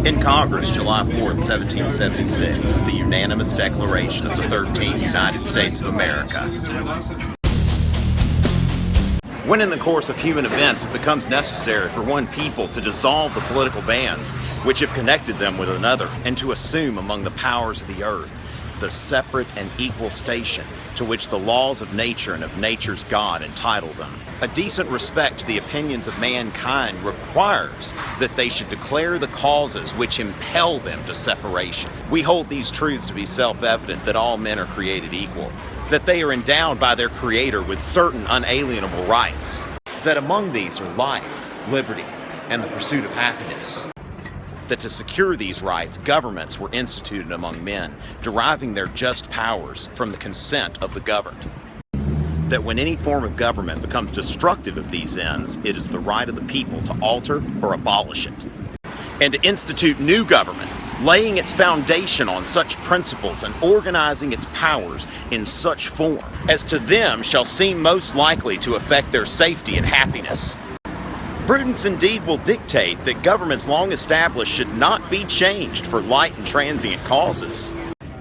In Congress, July 4th, 1776, the unanimous declaration of the 13 United States of America. When in the course of human events it becomes necessary for one people to dissolve the political bands which have connected them with another, and to assume among the powers of the earth the separate and equal station to which the laws of nature and of nature's God entitle them, a decent respect to the opinions of mankind requires that they should declare the causes which impel them to separation. We hold these truths to be self-evident, that all men are created equal, that they are endowed by their Creator with certain unalienable rights, that among these are life, liberty, and the pursuit of happiness, that to secure these rights, governments were instituted among men, deriving their just powers from the consent of the governed, that when any form of government becomes destructive of these ends, it is the right of the people to alter or abolish it, and to institute new government, laying its foundation on such principles and organizing its powers in such form as to them shall seem most likely to affect their safety and happiness. Prudence indeed will dictate that governments long established should not be changed for light and transient causes.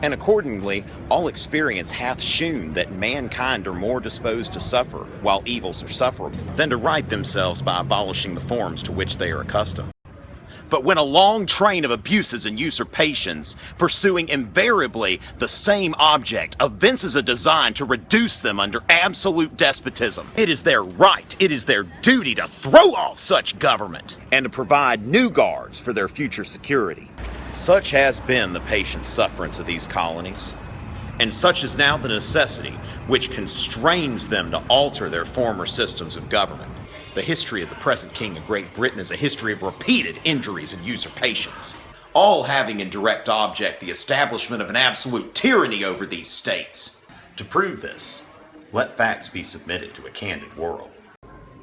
And accordingly, all experience hath shewn that mankind are more disposed to suffer, while evils are sufferable, than to right themselves by abolishing the forms to which they are accustomed. But when a long train of abuses and usurpations, pursuing invariably the same object, evinces a design to reduce them under absolute despotism, it is their right, it is their duty to throw off such government, and to provide new guards for their future security. Such has been the patient sufferance of these colonies, and such is now the necessity which constrains them to alter their former systems of government. The history of the present King of Great Britain is a history of repeated injuries and usurpations, all having in direct object the establishment of an absolute tyranny over these states. To prove this, let facts be submitted to a candid world.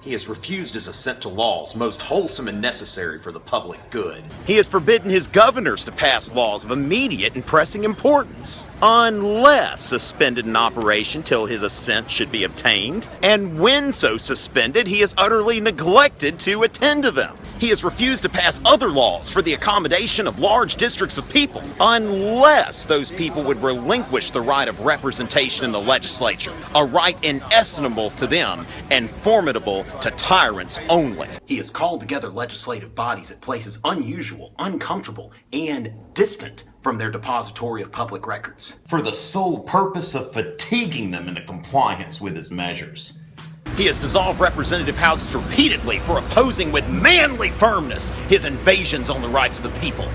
He has refused his assent to laws most wholesome and necessary for the public good. He has forbidden his governors to pass laws of immediate and pressing importance, unless suspended in operation till his assent should be obtained, and when so suspended, he has utterly neglected to attend to them. He has refused to pass other laws for the accommodation of large districts of people, unless those people would relinquish the right of representation in the legislature, a right inestimable to them and formidable to tyrants only. He has called together legislative bodies at places unusual, uncomfortable, and distant from their depository of public records, for the sole purpose of fatiguing them into compliance with his measures. He has dissolved representative houses repeatedly for opposing with manly firmness his invasions on the rights of the people.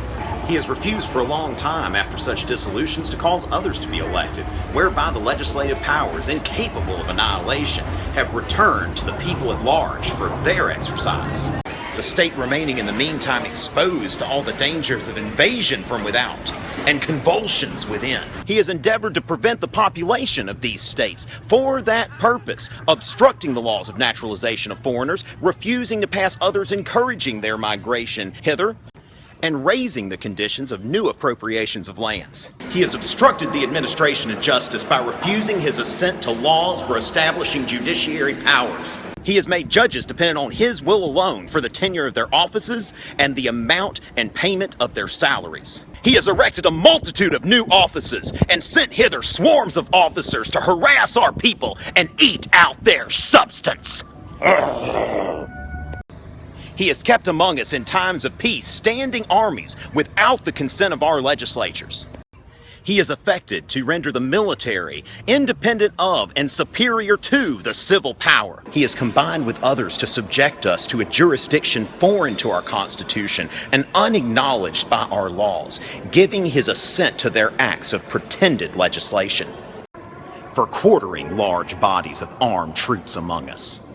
He has refused for a long time after such dissolutions to cause others to be elected, whereby the legislative powers, incapable of annihilation, have returned to the people at large for their exercise, the state remaining in the meantime exposed to all the dangers of invasion from without and convulsions within. He has endeavored to prevent the population of these states for that purpose, obstructing the laws of naturalization of foreigners, refusing to pass others encouraging their migration hither, and raising the conditions of new appropriations of lands. He has obstructed the administration of justice by refusing his assent to laws for establishing judiciary powers. He has made judges dependent on his will alone for the tenure of their offices and the amount and payment of their salaries. He has erected a multitude of new offices and sent hither swarms of officers to harass our people and eat out their substance. He has kept among us in times of peace standing armies without the consent of our legislatures. He has effected to render the military independent of and superior to the civil power. He has combined with others to subject us to a jurisdiction foreign to our Constitution and unacknowledged by our laws, giving his assent to their acts of pretended legislation, for quartering large bodies of armed troops among us,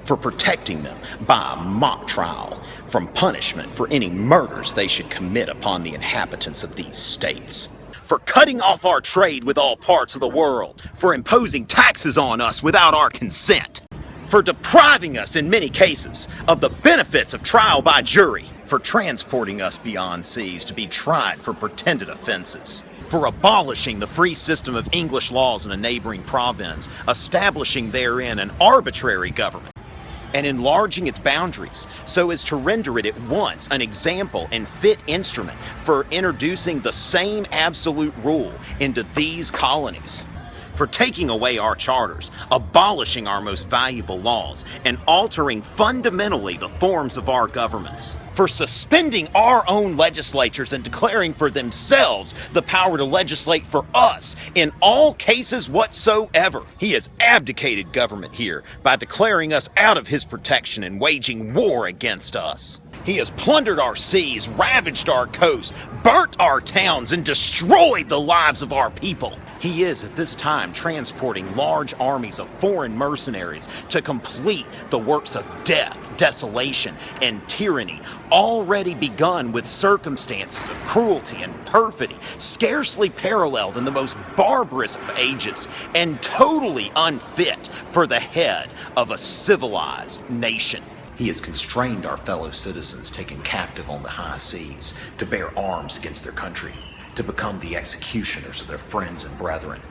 for protecting them by a mock trial from punishment for any murders they should commit upon the inhabitants of these states, for cutting off our trade with all parts of the world, for imposing taxes on us without our consent, for depriving us in many cases of the benefits of trial by jury, for transporting us beyond seas to be tried for pretended offenses, for abolishing the free system of English laws in a neighboring province, establishing therein an arbitrary government, and enlarging its boundaries so as to render it at once an example and fit instrument for introducing the same absolute rule into these colonies. For taking away our charters, abolishing our most valuable laws, and altering fundamentally the forms of our governments. For suspending our own legislatures and declaring for themselves the power to legislate for us in all cases whatsoever. He has abdicated government here by declaring us out of his protection and waging war against us. He has plundered our seas, ravaged our coasts, burnt our towns, and destroyed the lives of our people. He is at this time transporting large armies of foreign mercenaries to complete the works of death, desolation, and tyranny already begun with circumstances of cruelty and perfidy scarcely paralleled in the most barbarous of ages and totally unfit for the head of a civilized nation. He has constrained our fellow citizens taken captive on the high seas to bear arms against their country, to become the executioners of their friends and brethren,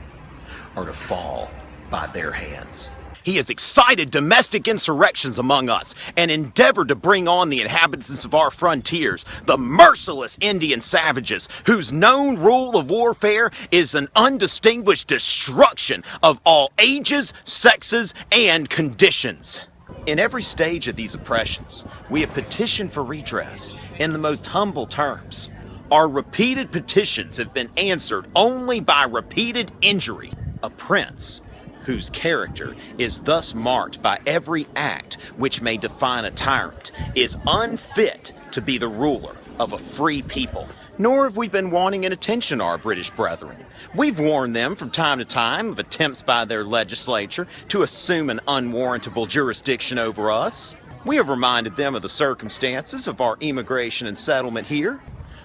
or to fall by their hands. He has excited domestic insurrections among us and endeavored to bring on the inhabitants of our frontiers, the merciless Indian savages whose known rule of warfare is an undistinguished destruction of all ages, sexes, and conditions. In every stage of these oppressions, we have petitioned for redress in the most humble terms. Our repeated petitions have been answered only by repeated injury. A prince whose character is thus marked by every act which may define a tyrant is unfit to be the ruler of a free people. Nor have we been wanting in attention our British brethren. We've warned them from time to time of attempts by their legislature to assume an unwarrantable jurisdiction over us. We have reminded them of the circumstances of our immigration and settlement here.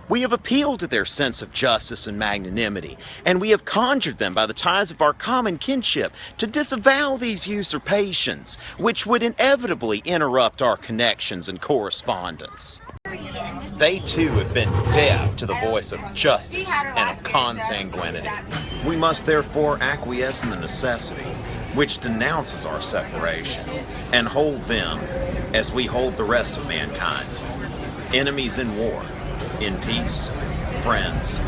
We have appealed to their sense of justice and magnanimity, and we have conjured them by the ties of our common kinship to disavow these usurpations, which would inevitably interrupt our connections and correspondence. They too have been deaf to the voice of justice and of consanguinity. We must therefore acquiesce in the necessity which denounces our separation, and hold them as we hold the rest of mankind, enemies in war, in peace, friends.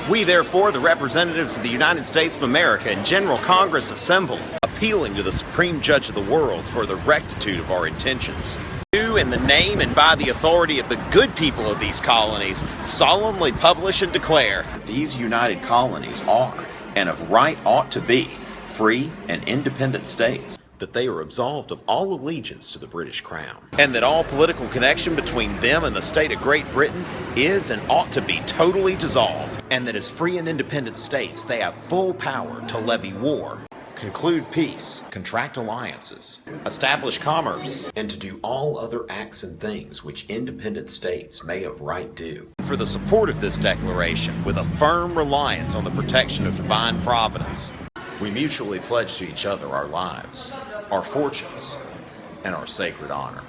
We therefore, the representatives of the United States of America in General Congress assembled, appealing to the Supreme Judge of the world for the rectitude of our intentions, do in the name and by the authority of the good people of these colonies solemnly publish and declare that these united colonies are, and of right ought to be, free and independent states, that they are absolved of all allegiance to the British Crown, and that all political connection between them and the state of Great Britain is and ought to be totally dissolved, and that as free and independent states they have full power to levy war, conclude peace, contract alliances, establish commerce, and to do all other acts and things which independent states may of right do. For the support of this declaration, with a firm reliance on the protection of divine providence, we mutually pledge to each other our lives, our fortunes, and our sacred honor.